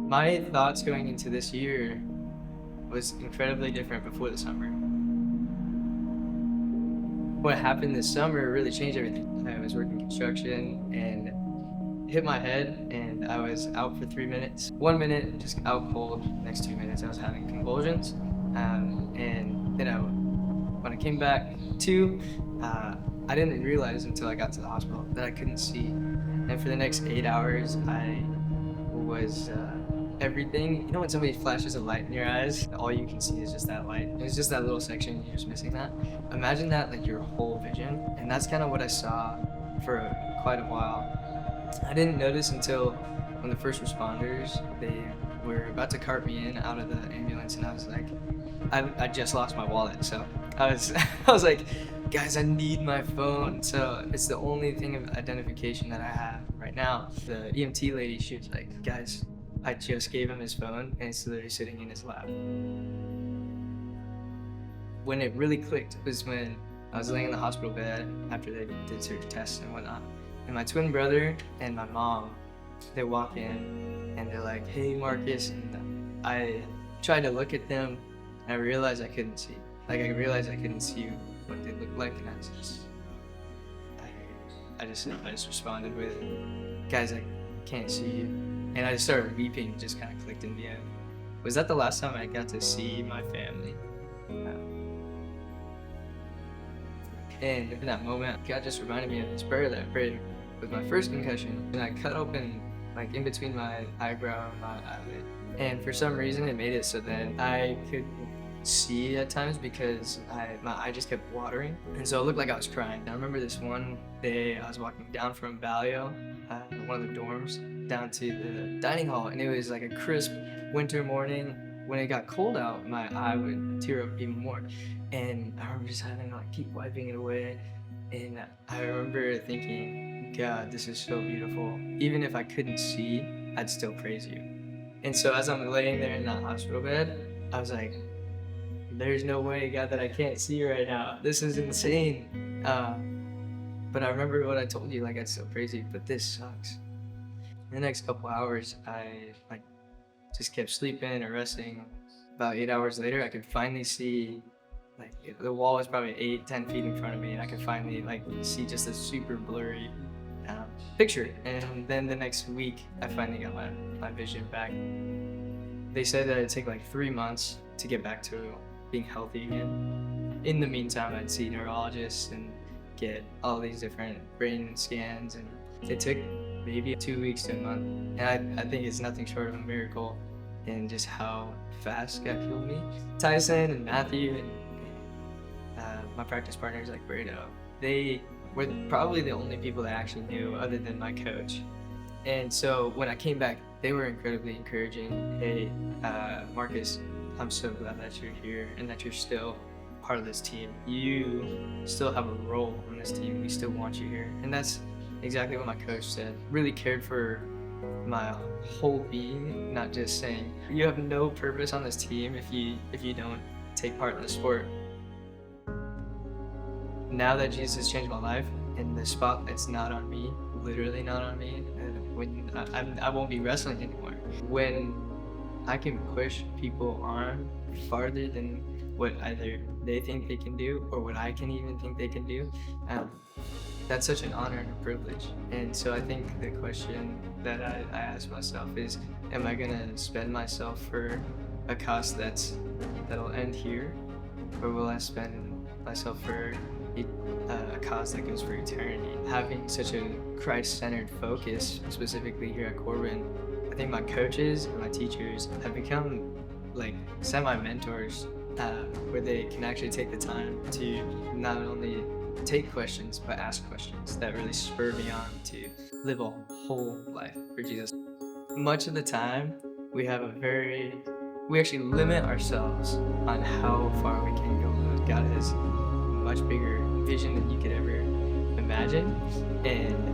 My thoughts going into this year was incredibly different before the summer. What happened this summer really changed everything. I was working construction and hit my head, and I was out for 3 minutes. 1 minute, just out cold. Next 2 minutes, I was having convulsions. And then when I came back to, I didn't realize until I got to the hospital that I couldn't see. And for the next 8 hours, I was everything. You know when somebody flashes a light in your eyes, all you can see is just that light. It's just that little section, you're just missing that. Imagine that like your whole vision. And that's kind of what I saw for quite a while. I didn't notice until when the first responders, they were about to cart me in out of the ambulance, and I was like, I just lost my wallet. So I was I was like, guys, I need my phone. So it's the only thing of identification that I have right now. The EMT lady, she was like, guys, I just gave him his phone and it's literally sitting in his lap. When it really clicked was when I was laying in the hospital bed after they did certain tests and whatnot. And my twin brother and my mom, they walk in and they're like, hey, Markus. And I tried to look at them and I realized I couldn't see. I realized I couldn't see what they looked like, and I just responded with, guys, I can't see you. And I just started weeping, just kind of clicked in the end. Was that the last time I got to see my family? And in that moment, God just reminded me of this prayer that I prayed with my first concussion. And I cut open, like in between my eyebrow and my eyelid. And for some reason, it made it so that I could see at times because my eye just kept watering, and so it looked like I was crying. I remember this one day I was walking down from Valio, one of the dorms, down to the dining hall, and it was like a crisp winter morning. When it got cold out, my eye would tear up even more, and I remember just having to like keep wiping it away. And I remember thinking, God, this is so beautiful. Even if I couldn't see, I'd still praise you. And so as I'm laying there in that hospital bed, I was like, there's no way, God, that I can't see right now. This is insane. But I remember what I told you, like, I'd still praise you, but this sucks. In the next couple hours, I just kept sleeping or resting. About 8 hours later, I could finally see, like, the wall was probably 8-10 feet in front of me, and I could finally see just a super blurry picture. And then the next week, I finally got my vision back. They said that it'd take like 3 months to get back to being healthy again. In the meantime, I'd see neurologists and get all these different brain scans, and it took maybe 2 weeks to a month. And I think it's nothing short of a miracle in just how fast God healed me. Tyson and Matthew and my practice partners like Brado, they were probably the only people that I actually knew other than my coach. And so when I came back, they were incredibly encouraging. Hey, Markus, I'm so glad that you're here and that you're still part of this team. You still have a role on this team. We still want you here. And that's exactly what my coach said. Really cared for my whole being, not just saying, you have no purpose on this team if you don't take part in the sport. Now that Jesus has changed my life and the spotlight's not on me, literally not on me, when I won't be wrestling anymore. When I can push people on farther than what either they think they can do or what I can even think they can do, that's such an honor and a privilege. And so I think the question that I ask myself is, am I gonna spend myself for a cause that'll end here, or will I spend myself for a cause that goes for eternity? Having such a Christ-centered focus, specifically here at Corban, I think my coaches and my teachers have become like semi-mentors, where they can actually take the time to not only take questions, but ask questions that really spur me on to live a whole life for Jesus. Much of the time, we actually limit ourselves on how far we can go. God has a much bigger vision than you could ever imagine, and